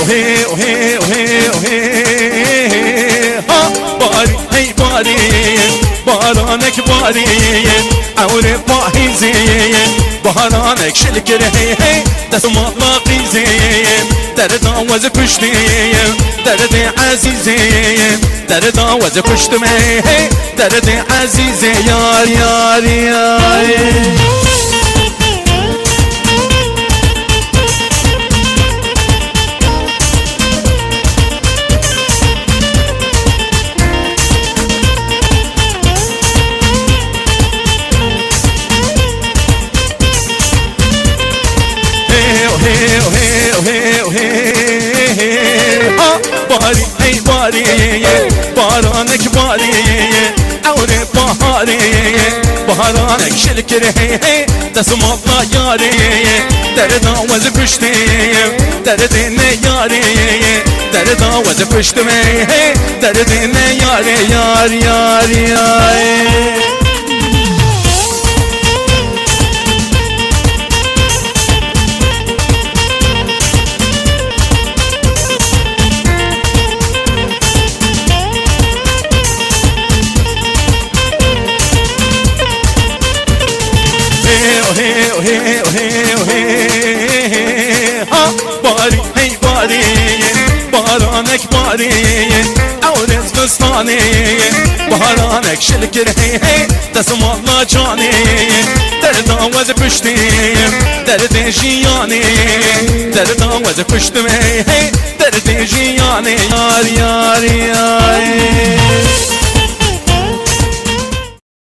وهي وهي وهي وهي ها باري هي باري بارانك باري عوري باهي زين بارانك شلكر هي هي دست مطلقي زين درد آواز پشتیم درد عزیزیم درد آواز پشتم هی درد عزیزه یار یار یار باري اي باري بارانك باري عوري بهاري بهارانك شلكر هي دسم الله ياري درد آواز پشتیم درد یاری درد آواز پشتم هی درد یاری یار یار یار باري هي باري بارانك باري عورت فستاني بارانك شلكر هي هي دسم الله جاني درد آواز پشتیم درد جیانی درد آواز پشتم هی هی درد جیانی یار یار یار